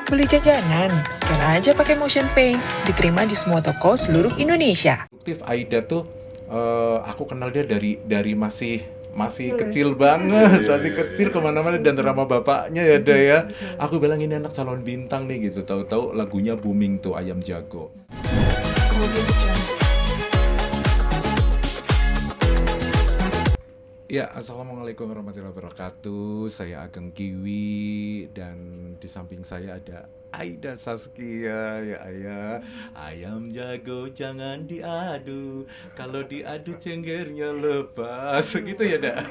Beli jajanan, scan aja pakai Motion Pay. Diterima di semua toko seluruh Indonesia. Produktif Aida tuh aku kenal dia dari masih kecil banget, masih kecil kemana-mana dan sama bapaknya ya Da ya. Aku bilang ini anak calon bintang nih gitu. Tahu-tahu lagunya booming tuh Ayam Jago. Ya, assalamualaikum warahmatullahi wabarakatuh. Saya Ageng Kiwi dan di samping saya ada Aida Saskia ya ayah. Ayam jago jangan diadu, kalau diadu cenggernya lepas. Gitu ya dak.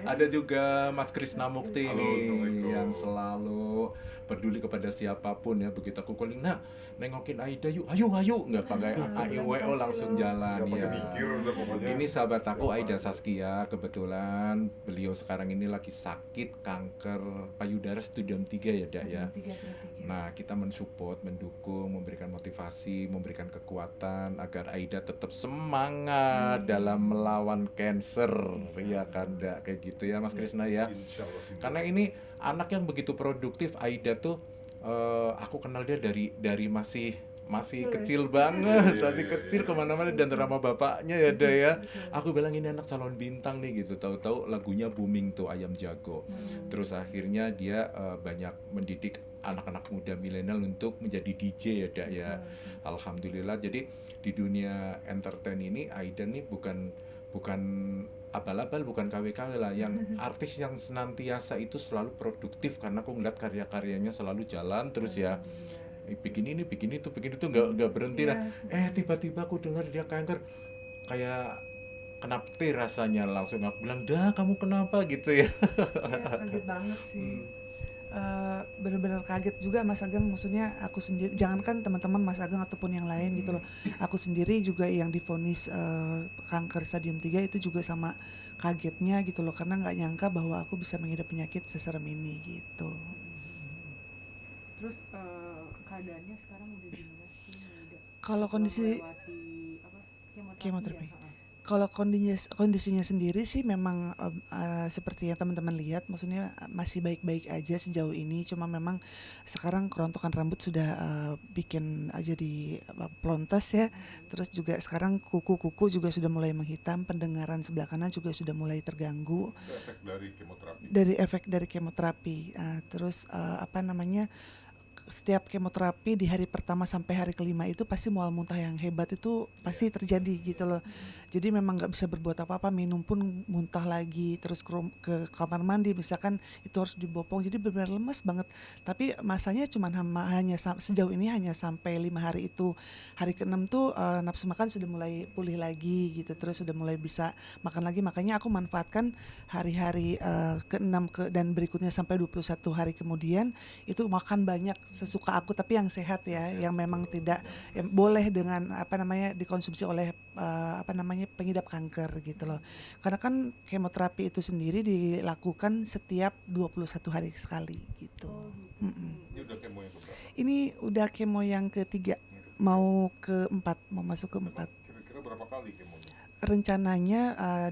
Ada juga Mas Krisna Mukti nih yang selalu peduli kepada siapapun ya. Begitu aku calling, nah nengokin Aida yuk, ayo nggak pakai AIWO langsung jalan ya. Ini sahabat aku Aida Saskia, kebetulan beliau sekarang ini lagi sakit kanker payudara stadium 3 ya Dak ya. Nah kita mensupport, mendukung, memberikan motivasi, memberikan kekuatan agar Aida tetap semangat dalam melawan cancer ya kan Dak, kayak gitu ya Mas Krisna ya. Karena ini anak yang begitu produktif. Aida tuh aku kenal dia dari masih kecil banget, masih kecil kemana-mana dan sama bapaknya ya Da ya. Aku bilang ini anak calon bintang nih gitu. Tahu-tahu lagunya booming tuh Ayam Jago. Terus akhirnya dia banyak mendidik anak-anak muda milenial untuk menjadi DJ ya Da ya. Alhamdulillah. Jadi di dunia entertain ini Aida nih bukan abal-abal, bukan KW-KW lah, yang artis yang senantiasa itu selalu produktif karena aku ngeliat karya-karyanya selalu jalan terus ya. Bikin ini, bikin itu nggak berhenti lah. Tiba-tiba aku dengar dia kanker, kayak kena petir rasanya. Langsung aku bilang, dah kamu kenapa gitu ya. Kaget banget sih. Bener-bener kaget juga Mas Ageng, maksudnya aku sendiri, jangankan teman-teman Mas Ageng ataupun yang lain gitu loh, aku sendiri juga yang divonis kanker stadium 3 itu juga sama kagetnya gitu loh, karena nggak nyangka bahwa aku bisa mengidap penyakit seserem ini gitu. Terus keadaannya sekarang udah gimana sih? Kalau kondisi kemoterapi, kalau kondisinya sendiri sih memang seperti yang teman-teman lihat, maksudnya masih baik-baik aja sejauh ini. Cuma memang sekarang kerontokan rambut sudah bikin aja di pelontos ya. Terus juga sekarang kuku juga sudah mulai menghitam, pendengaran sebelah kanan juga sudah mulai terganggu. Efek dari kemoterapi. Dari efek dari kemoterapi. Terus setiap kemoterapi di hari pertama sampai hari kelima itu pasti mual muntah yang hebat itu pasti terjadi gitu loh. Jadi memang nggak bisa berbuat apa-apa, minum pun muntah lagi, terus ke kamar mandi misalkan itu harus dibopong, jadi benar-benar lemas banget. Tapi masanya sejauh ini hanya sampai 5 hari itu. Hari ke-6 tuh nafsu makan sudah mulai pulih lagi gitu, terus sudah mulai bisa makan lagi. Makanya aku manfaatkan hari-hari ke-6 dan berikutnya sampai 21 hari kemudian itu makan banyak sesuka aku, tapi yang sehat ya, yang memang tidak boleh dengan dikonsumsi oleh pengidap kanker gitu loh. Karena kan kemoterapi itu sendiri dilakukan setiap 21 hari sekali gitu. Ini udah kemo yang keberapa? Ini udah kemo yang ketiga, mau masuk ke 4. Kira-kira berapa kali kemonya? Rencananya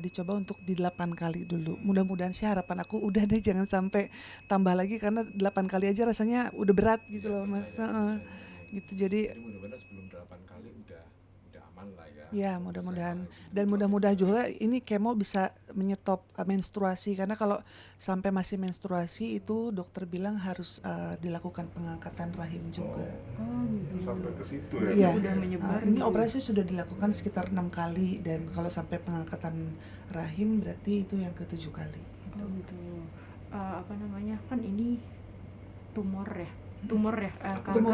dicoba untuk di 8 kali dulu. Mudah-mudahan sih, harapan aku udah deh jangan sampai tambah lagi, karena 8 kali aja rasanya udah berat gitu loh Mas. Gitu jadi Mudah-mudahan sebelum 8 kali udah aman lah ya. ya mudah-mudahan, dan mudah-mudahan juga ini kemo bisa menyetop menstruasi, karena kalau sampai masih menstruasi itu dokter bilang harus dilakukan pengangkatan rahim juga. Sampai ke situ Iya, ya? Udah menyebar ini gitu. operasi sudah dilakukan sekitar 6 kali, dan kalau sampai pengangkatan rahim berarti itu yang ke-7 kali gitu. Oh gitu. Kan ini tumor ya, Tumor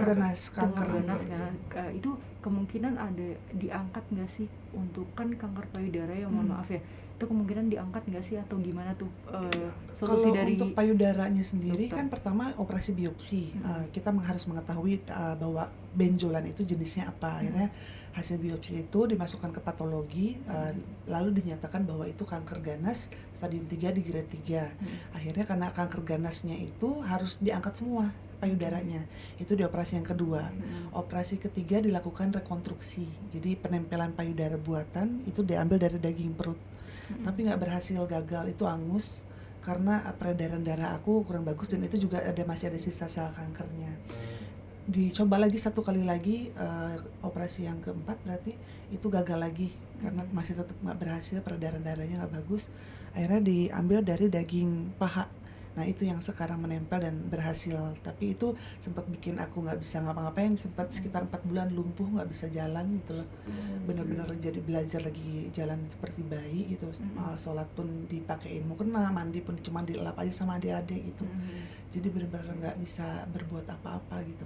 ganas, kanker kanker. ganas ya. Itu kemungkinan ada diangkat nggak sih? Untuk kan kanker payudara ya, mohon maaf ya, itu kemungkinan diangkat nggak sih atau gimana tuh solusi Kalau dari untuk payudaranya sendiri dokter? kan pertama operasi biopsi. Kita harus mengetahui bahwa benjolan itu jenisnya apa. Akhirnya hasil biopsi itu dimasukkan ke patologi, lalu dinyatakan bahwa itu kanker ganas stadium 3 di grade 3. Akhirnya karena kanker ganasnya itu harus diangkat semua payudaranya. Itu di operasi yang kedua. Operasi ketiga dilakukan rekonstruksi. Jadi penempelan payudara buatan itu diambil dari daging perut. Tapi nggak berhasil, gagal, itu angus karena peredaran darah aku kurang bagus, dan itu juga masih ada sisa sel kankernya. dicoba lagi 1 kali lagi, operasi yang keempat berarti itu gagal lagi karena masih tetap nggak berhasil, darahnya nggak bagus. Akhirnya diambil dari daging paha. Nah itu yang sekarang menempel dan berhasil. Tapi itu sempat bikin aku nggak bisa ngapa-ngapain, sempat sekitar 4 bulan lumpuh, nggak bisa jalan gitu loh. Bener-bener jadi belajar lagi jalan seperti bayi gitu. Sholat pun dipakein mukena, mandi pun cuma dilap aja sama adik-adik gitu. Jadi bener-bener nggak bisa berbuat apa-apa gitu.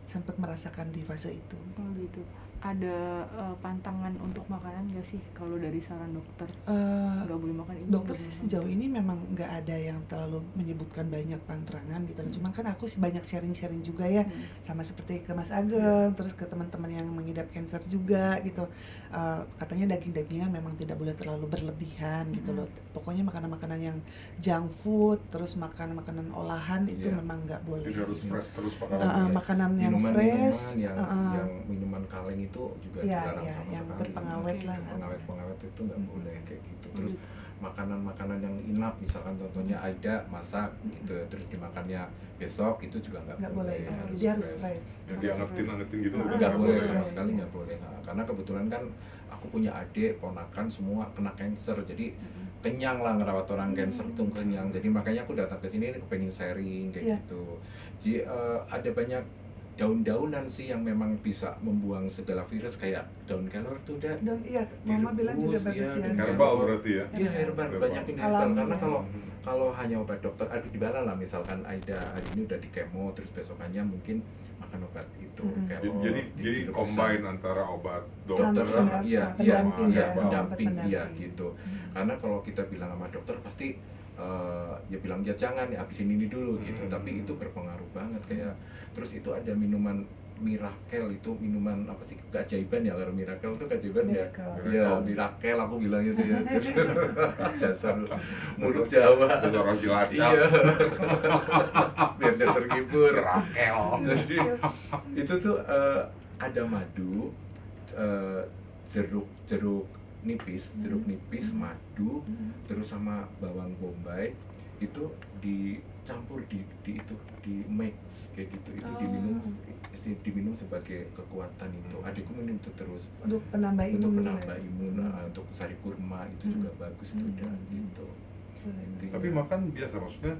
Sempat merasakan di fase itu. Oh gitu. Ada pantangan untuk makanan nggak sih kalau dari saran dokter? Nggak boleh makan ini. Dokter nggak sih boleh sejauh ini memang nggak ada yang terlalu menyebutkan banyak pantangan gitu loh. Cuman kan aku sih banyak sharing-sharing juga ya, sama seperti ke Mas Ageng, terus ke teman-teman yang mengidap cancer juga gitu. Katanya daging-dagingan memang tidak boleh terlalu berlebihan gitu loh. Pokoknya makanan-makanan yang junk food, terus makanan-makanan olahan itu Iya. memang nggak boleh. Jadi harus gitu. fresh terus Makanan makanannya. makanan yang Minuman-minuman fresh, yang minuman kaleng itu juga Iya, dilarang iya, sama yang sekali. berpengawet lah, nggak Pengawet-pengawet itu nggak boleh kayak gitu. Terus makanan-makanan yang inap, misalkan contohnya Aida masak gitu, terus dimakannya besok itu juga nggak boleh. harus Jadi harus fresh. fresh. Jadi angetin gitu Nggak boleh boleh. sama sekali, nggak boleh. Nah, karena kebetulan kan aku punya adik, ponakan semua kena cancer, jadi kenyang lah ngerawat orang cancer itu kenyang. Jadi makanya aku datang ke sini pengen sharing kayak Iya. gitu. Jadi ada banyak daun-daunan sih yang memang bisa membuang segala virus, kayak daun kelor tuh udah Dan iya, Mama bilang juga bagus ya. dan Herbal kelor. berarti ya. Iya, herbal, Herbal. banyak ini herbal. Alami Karena ya. kalau hanya obat dokter, aduh gimana lah, misalkan Aida hari ini udah di kemo, terus besokannya mungkin makan obat itu kelor. Jadi dihirup combine bersama. antara obat Dokter Sama sama iya pendamping ya, pendamping obat iya pendamping. gitu. Karena kalau kita bilang sama dokter pasti ya bilang ya jangan ya habisin ini dulu gitu, tapi itu berpengaruh banget kayak. Terus itu ada minuman Miracle, itu minuman apa sih, keajaiban ya, kalau Miracle itu keajaiban ya. Miracle. Iya, Miracle aku bilang itu ya. Dasar mulut Jawa. dan orang Cilacap. Iya. Biar dia terhibur. Rakel. Jadi itu tuh ada madu, jeruk nipis, madu, terus sama bawang bombay, itu dicampur di itu, di mix kayak gitu, itu diminum sebagai kekuatan itu. Adikku minum itu terus Untuk penambah imun. untuk juga menambah ya. imun, untuk sari kurma itu juga bagus tuh udah gitu. Intinya. Tapi makan biasa, maksudnya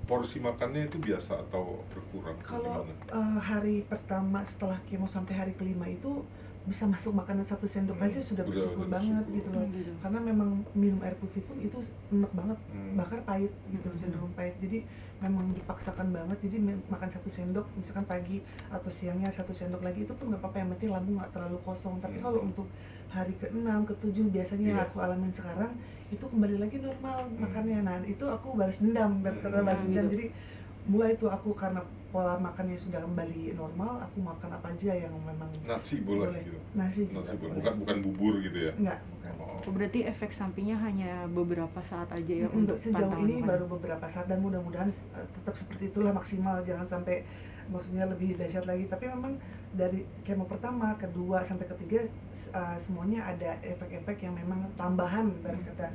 porsi makannya itu biasa atau berkurang? Kalau Gimana? hari pertama setelah kemo sampai hari kelima itu bisa masuk makanan 1 sendok aja sudah Udah bersyukur bersyukur. banget gitu loh. Gitu. Karena memang minum air putih pun itu enak banget, bahkan pahit gitu, Hmm. cenderung pahit. Jadi memang dipaksakan banget. Jadi makan 1 sendok, misalkan pagi atau siangnya 1 sendok lagi, itu pun nggak apa-apa, yang penting lambung nggak terlalu kosong. Tapi kalau untuk hari ke-6, ke-7 biasanya yang Iya. aku alamin sekarang itu kembali lagi normal makannya. Nah itu aku balas dendam, kata balas dendam. Gitu. Jadi mulai tuh aku karena pola makannya sudah kembali normal, aku makan apa aja yang memang Nasi boleh gitu. Nasi juga Nasi boleh. boleh. Bukan bubur gitu ya. Enggak, bukan. Oh, berarti efek sampingnya hanya beberapa saat aja ya Untuk sejauh pantangan ini makan. baru beberapa saat, dan mudah-mudahan tetap seperti itulah, maksimal, jangan sampai maksudnya lebih dahsyat lagi. Tapi memang dari kemo pertama, kedua sampai ketiga semuanya ada efek-efek yang memang tambahan, ibarat kata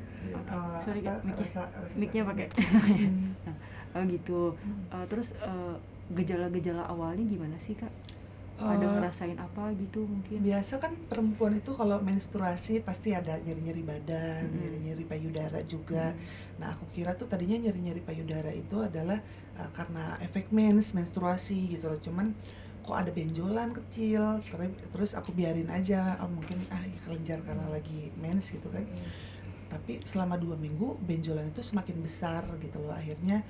Sorry, Kak, mic-nya. rasa Mic-nya pakai. Hmm. Oh gitu. Terus gejala-gejala awalnya gimana sih Kak? Ada Eh, ngerasain apa gitu mungkin? Biasa kan perempuan itu kalau menstruasi pasti ada nyeri-nyeri badan, nyeri-nyeri payudara juga. Nah aku kira tuh tadinya nyeri-nyeri payudara itu adalah karena efek menstruasi gitu loh. Cuman kok ada benjolan kecil, terus aku biarin aja, mungkin kelenjar karena lagi mens gitu kan. Tapi selama 2 minggu benjolan itu semakin besar gitu loh. Akhirnya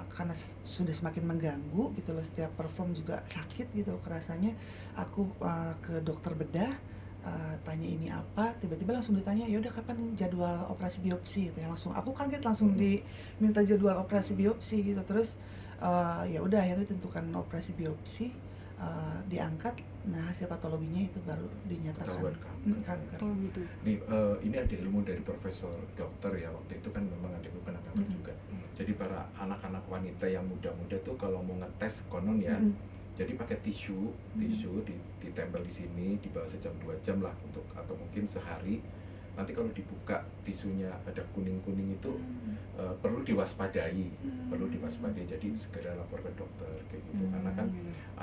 karena sudah semakin mengganggu gitu loh, setiap perform juga sakit gitu loh kerasanya. Aku ke dokter bedah, tanya ini apa, tiba-tiba langsung ditanya, ya udah kapan jadwal operasi biopsi gitu ya. Langsung aku kaget, langsung diminta jadwal operasi biopsi gitu. Terus ya udah akhirnya tentukan operasi biopsi, diangkat. Nah hasil patologinya itu baru dinyatakan Ketahuan kanker. kanker. Oh gitu. Nih, ini ada ilmu dari profesor dokter ya, waktu itu kan memang ada kena kanker juga. Jadi para anak-anak wanita yang muda-muda tuh kalau mau ngetes konon ya, jadi pakai tisu ditempel di sini, di bawah sejam 2 jam lah, untuk atau mungkin sehari. Nanti kalau dibuka tisunya ada kuning-kuning itu perlu diwaspadai, jadi segera lapor ke dokter kayak gitu. Karena kan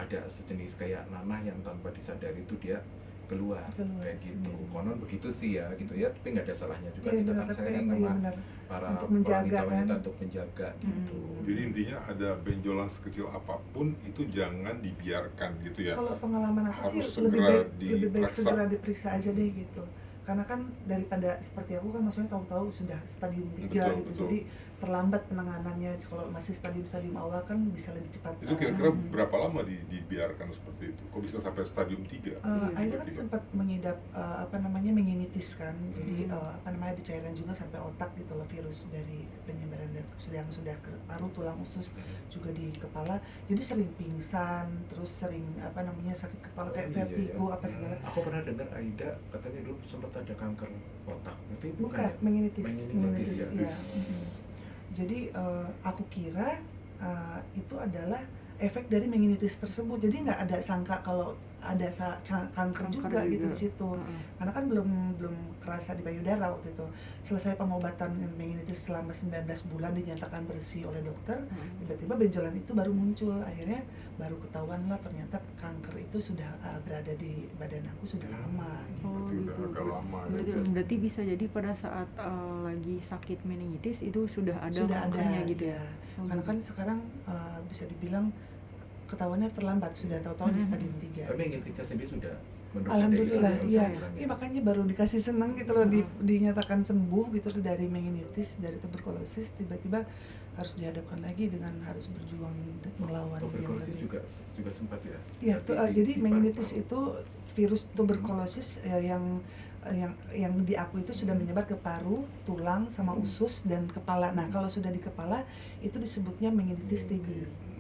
ada sejenis kayak nanah yang tanpa disadari itu dia keluar kayak gitu. Konon begitu sih ya gitu ya, tapi nggak ada salahnya juga Iya kita benar, kan tapi saya kan iya sama benar. para Untuk menjaga wanita kan. untuk menjaga gitu. Jadi intinya ada benjolan sekecil apapun itu jangan dibiarkan gitu ya. Kalau pengalaman aku sih Harus lebih segera baik diperiksa. segera diperiksa aja deh gitu. Karena kan daripada seperti aku kan maksudnya tahu-tahu sudah stadium 3 Betul, gitu. betul. Jadi terlambat penanganannya. Kalau masih stadium awal kan bisa lebih cepat. Itu kira-kira berapa lama dibiarkan seperti itu? Kok bisa sampai stadium 3? Aida kan sempat mengidap meningitis kan. Jadi di cairan juga sampai otak gitu loh, virus dari penyebaran yang sudah ke paru, tulang usus, juga di kepala. Jadi sering pingsan, terus sering sakit kepala kayak vertigo apa segala. Aku pernah dengar Aida katanya dulu sempat ada kanker otak. Itu Bukan, ya? meningitis ya. ya. Jadi aku kira itu adalah efek dari meningitis tersebut. Jadi nggak ada sangka kalau ada kanker juga gitu di situ. Karena kan belum kerasa di payudara waktu itu. Selesai pengobatan meningitis selama 19 bulan dinyatakan bersih oleh dokter, tiba-tiba benjolan itu baru muncul. Akhirnya baru ketahuan lah ternyata kanker itu sudah berada di badan aku sudah lama gitu. Oh Berarti gitu. udah agak lama ya. Berarti bisa jadi pada saat lagi sakit meningitis itu sudah ada kankernya gitu ya. Karena kan sekarang bisa dibilang ketahuannya terlambat, sudah tahu-tahu di stadium 3. Tapi meningitisnya sendiri sudah menurut Alhamdulillah, Anda iya. sudah Iya makanya baru dikasih senang gitu loh, dinyatakan sembuh gitu loh dari meningitis, dari tuberkulosis, tiba-tiba harus dihadapkan lagi dengan harus berjuang melawan yang tuberkulosis lebih. juga sempat ya. Iya, Berarti jadi di meningitis paru-paru. itu virus tuberkulosis yang diakui itu sudah menyebar ke paru, tulang, sama usus dan kepala. Nah, kalau sudah di kepala itu disebutnya meningitis TB.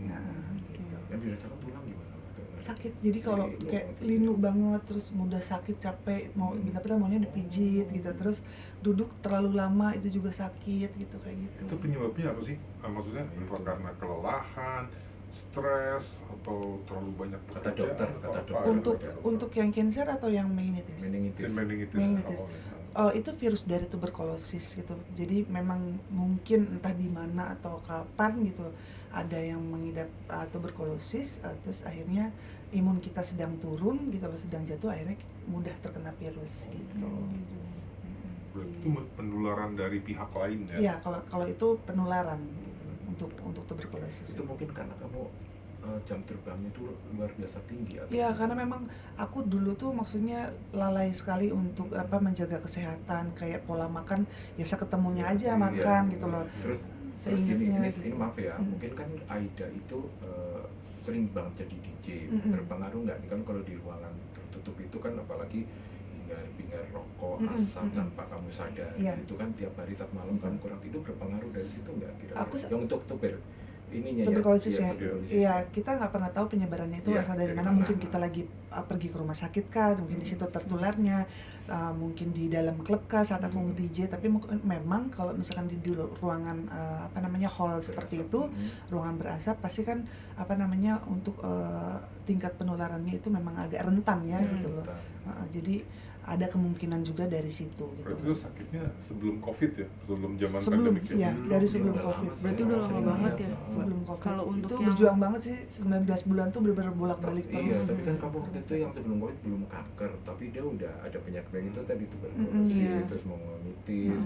Nah, gitu. Yang dirasakan tulang gimana? Sakit, jadi kalau kayak linu banget, terus mudah sakit, capek, maunya dipijit gitu, terus duduk terlalu lama itu juga sakit gitu, kayak gitu. Itu penyebabnya apa sih? Maksudnya apa karena kelelahan, stres, atau terlalu banyak Kata pekerjaan, dokter, atau kata apa? dokter. Untuk yang cancer atau yang meningitis? Meningitis. Meningitis. Meningitis. awalnya. Itu virus dari tuberkulosis gitu. Jadi memang mungkin entah di mana atau kapan gitu ada yang mengidap tuberkulosis, terus akhirnya imun kita sedang turun gitu loh, sedang jatuh, akhirnya mudah terkena virus gitu. Berarti itu penularan dari pihak lain ya? Iya, kalau itu penularan gitu loh, untuk tuberkulosis. Itu mungkin karena kamu jam terbangnya itu luar biasa tinggi atau Iya, karena memang aku dulu tuh maksudnya lalai sekali untuk menjaga kesehatan, kayak pola makan biasa ketemunya aja makan gitu loh. Terus Seingatnya ini gitu. maaf ya, mungkin kan Aida itu sering banget jadi DJ, berpengaruh nggak nih kan kalau di ruangan tertutup itu kan, apalagi hingar-bingar rokok, asap tanpa kamu sadar, Iya. itu kan tiap hari tiap malam kamu kurang tidur, berpengaruh dari situ nggak kira-kira? Aku Yang untuk ininya tuberkulosis ya. tuberkulosis. Iya, kita nggak pernah tahu penyebarannya itu Iya, asal dari dari mana. mana. Mungkin kita lagi pergi ke rumah sakit kah, mungkin di situ tertularnya, mungkin di dalam klub kah saat aku nge-DJ. Tapi memang kalau misalkan di ruangan hall seperti itu, ruangan berasap, pasti kan untuk tingkat penularannya itu memang agak rentan ya gitu loh. Jadi ada kemungkinan juga dari situ gitu. Berarti itu sakitnya sebelum COVID ya? Sebelum zaman Sebelum, pandemik iya, dari sebelum udah COVID. lama. Berarti udah lama banget ya. Sebelum COVID. Kalau untuk itu yang- berjuang banget sih, 19 bulan tuh bener-bener bolak-balik Iya, terus. tapi kan kamu waktu itu yang sebelum COVID belum kanker, tapi dia udah ada penyakit itu tadi Iya. tuberkulosis, terus meningitis,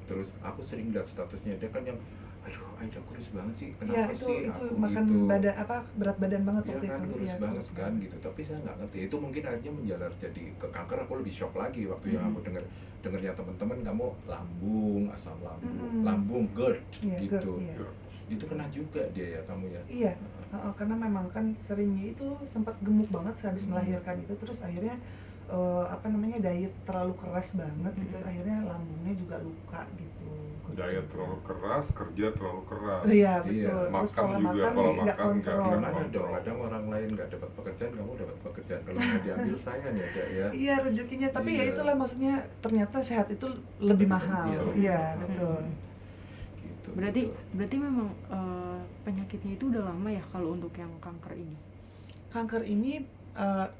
terus aku sering lihat statusnya dia kan yang, aduh Aida kurus banget sih, Iya, kenapa itu sih itu aku makan gitu? badan berat badan banget Iya waktu kan, itu. kurus Iya, banget kurus kan gitu, tapi saya nggak ngerti itu mungkin akhirnya menjalar jadi ke kanker. Aku lebih shock lagi waktu yang aku dengarnya teman-teman, kamu lambung, asam lambung, lambung GERD Iya, gitu, iya. itu kena juga dia ya kamu ya? Iya, karena memang kan seringnya itu sempat gemuk banget sehabis melahirkan itu, terus akhirnya diet terlalu keras banget gitu, akhirnya lambungnya juga luka gitu. diet terlalu keras, kerja terlalu keras. Iya, Iya. betul. Terus Makan pola juga, makan pola nggak makan nggak kontrol. Gimana kontrol. dong, kadang orang lain nggak dapat pekerjaan, kamu dapat pekerjaan, kalau nggak diambil saya nih ada ya. Iya, rezekinya, tapi ya Iya. itulah maksudnya ternyata sehat itu lebih mahal. Iya, Iya, mahal. betul. Gitu, Berarti memang penyakitnya itu udah lama ya kalau untuk yang kanker ini. Kanker ini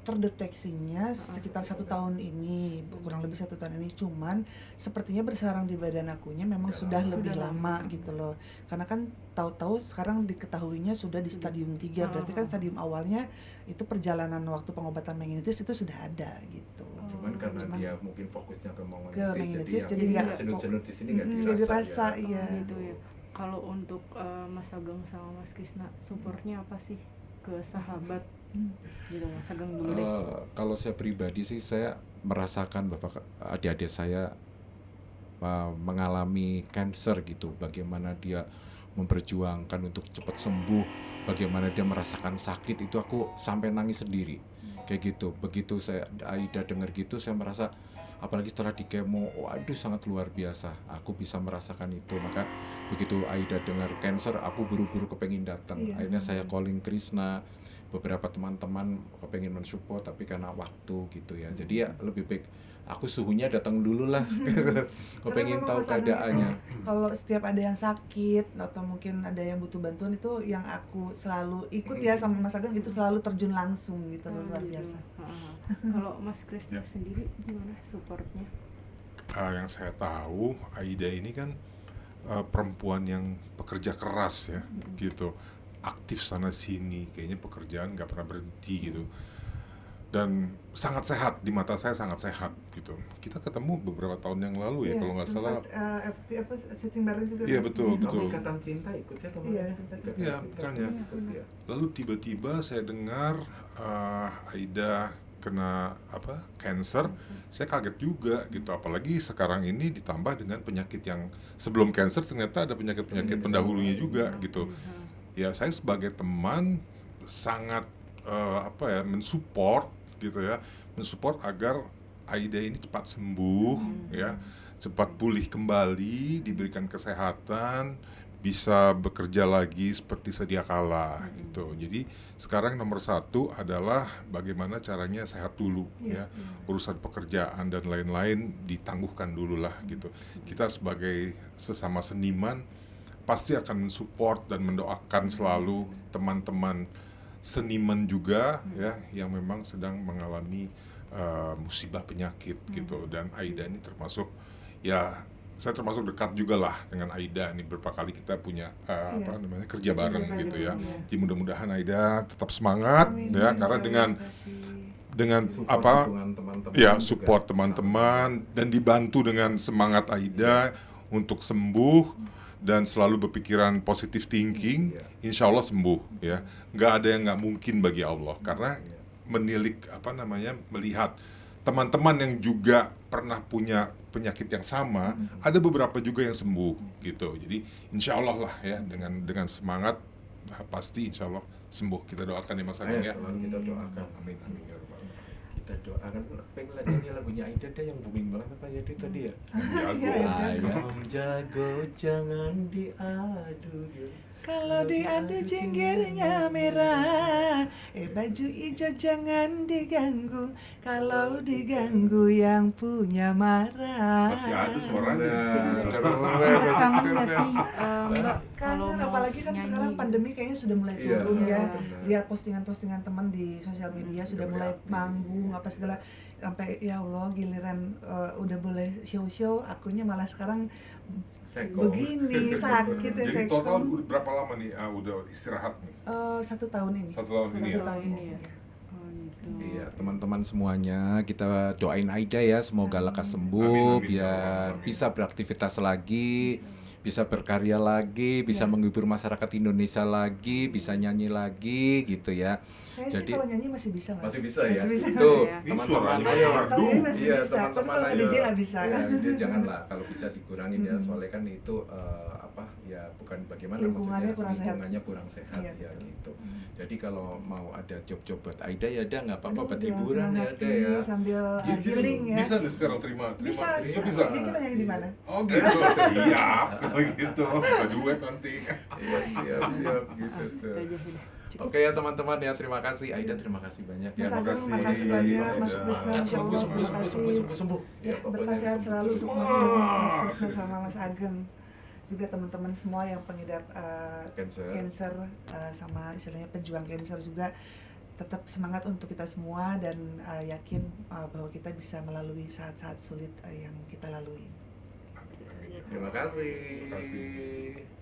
terdeteksinya sekitar 1 tahun ini, kurang lebih 1 tahun ini. Cuman sepertinya bersarang di badan akunya memang sudah lebih lama gitu loh. Karena kan tahu-tahu sekarang diketahuinya sudah di stadium 3, berarti kan stadium awalnya itu perjalanan waktu pengobatan meningitis itu sudah ada gitu. Cuman karena dia mungkin fokusnya ke meningitis, jadi yang nggak senut-senut di sini nggak nggak dirasa, ya. iya. Gitu ya. Kalau untuk Mas Ageng sama Mas Krisna, supportnya apa sih ke sahabat? Gitu, Mas Ageng dulu deh. Kalau saya pribadi sih, saya merasakan bahwa adik-adik saya mengalami cancer gitu, bagaimana dia memperjuangkan untuk cepat sembuh, bagaimana dia merasakan sakit itu, aku sampai nangis sendiri kayak gitu. Begitu saya Aida dengar gitu, saya merasa, apalagi setelah di kemo, waduh sangat luar biasa, aku bisa merasakan itu. Maka begitu Aida dengar cancer, aku buru-buru kepengen datang. Akhirnya saya calling Krisna, beberapa teman-teman kepengen mensupport, tapi karena waktu gitu ya, jadi ya lebih baik aku suhunya datang dulu lah. Kepengen tahu keadaannya. Kalau setiap ada yang sakit atau mungkin ada yang butuh bantuan, itu yang aku selalu ikut ya sama Mas Ageng, itu selalu terjun langsung gitu loh, luar biasa. Kalau Mas Krisna sendiri gimana supportnya? Yang saya tahu, Aida ini kan perempuan yang pekerja keras ya, gitu, aktif sana sini, kayaknya pekerjaan nggak pernah berhenti gitu, dan sangat sehat, di mata saya sangat sehat gitu. Kita ketemu beberapa tahun yang lalu ya, kalau nggak salah. Syuting bareng juga. Iya betul. Ikatan cinta ikutnya teman. Iya, makanya. Lalu tiba-tiba saya dengar Aida kena cancer. Saya kaget juga gitu, apalagi sekarang ini ditambah dengan penyakit yang sebelum cancer ternyata ada penyakit-penyakit pendahulunya juga gitu. Ya, saya sebagai teman sangat mensupport gitu ya, mensupport agar Aida ini cepat sembuh ya, cepat pulih kembali, diberikan kesehatan, bisa bekerja lagi seperti sedia kala gitu. Jadi sekarang nomor 1 adalah bagaimana caranya sehat dulu ya. Urusan pekerjaan dan lain-lain ditangguhkan dulu lah gitu. Kita sebagai sesama seniman pasti akan mensupport dan mendoakan selalu teman-teman seniman juga ya, yang memang sedang mengalami musibah penyakit gitu. Dan Aida ini termasuk, ya saya termasuk dekat juga lah dengan Aida nih, beberapa kali kita punya kerja bareng gitu ya. Jadi mudah-mudahan Aida tetap semangat ya, karena dengan support teman-teman dan dibantu dengan semangat Aida untuk sembuh dan selalu berpikiran positive thinking, insya Allah sembuh ya. Nggak ada yang nggak mungkin bagi Allah, karena melihat teman-teman yang juga pernah punya penyakit yang sama, ada beberapa juga yang sembuh gitu. Jadi insya Allah lah ya, dengan semangat pasti insya Allah sembuh. Kita doakan ya Mas Ageng ya. Selalu kita doakan, amin amin ya rabbal alamin. Kita doakan, pengen nyanyi lagunya Aida deh yang booming banget apa ya tadi ya. Ayam jago jangan diadu. Kalau diadu jenggirnya merah, baju hijau jangan diganggu. Kalau diganggu yang punya marah. Masih ada suaranya. Kangen nggak sih Mbak? Kalau Kangen, mau apalagi kan nyanyi? sekarang pandemi kayaknya sudah mulai turun Iya, ya. benar. Lihat postingan-postingan teman di sosial media sudah mulai manggung apa segala, sampai ya Allah giliran udah boleh show-show, akunya malah sekarang begini sakit ya. Jadi total udah berapa lama nih udah istirahat nih? 1 tahun ini. 1 tahun ini ya? tahun ini. ya. Oh, gitu. Iya, teman-teman semuanya, kita doain Aida ya, semoga lekas sembuh, Amin, biar amin. bisa beraktivitas lagi, bisa berkarya lagi, bisa menghibur masyarakat Indonesia lagi, bisa nyanyi lagi gitu ya. Saya sih kalau nyanyi masih bisa, Mas. Masih bisa ya. Masih bisa. Tuh, Ya. teman-teman Ini ayo. suaranya Kalau nyanyi masih Iya, bisa, tapi teman-teman kalau ayo. DJ nggak bisa. Ya, dia janganlah, kalau bisa dikurangin ya, soalnya kan itu ya bukan bagaimana Lingkungannya kurang sehat. lingkungannya kurang sehat Iya, ya betul. gitu. Jadi kalau mau ada job-job buat Aida ya ada, nggak apa-apa, Aduh, buat jangan hiburan senang ya hati, ada ya. sambil Jadi healing ya. Bisa nih sekarang terima Bisa, Iya, bisa. Jadi kita nyanyi di mana? Oh gitu, siap. Kalau gitu, bisa duet nanti. Iya, siap gitu tuh. Itu aja sudah. Cukup. Oke ya teman-teman ya, terima kasih Aida, terima kasih banyak ya. Mas Ageng, makasih. makasih Iya, banyak. iya, Mas iya. Krisna, insya Allah, Sembuh. makasih. Ya, Ya, berkah sehat selalu untuk Mas Krisna sama Mas Ageng. Juga teman-teman semua yang pengidap Cancer. cancer, sama istilahnya pejuang cancer juga. tetap semangat untuk kita semua dan yakin bahwa kita bisa melalui saat-saat sulit yang kita lalui. Amin, amin. Terima kasih. Terima kasih.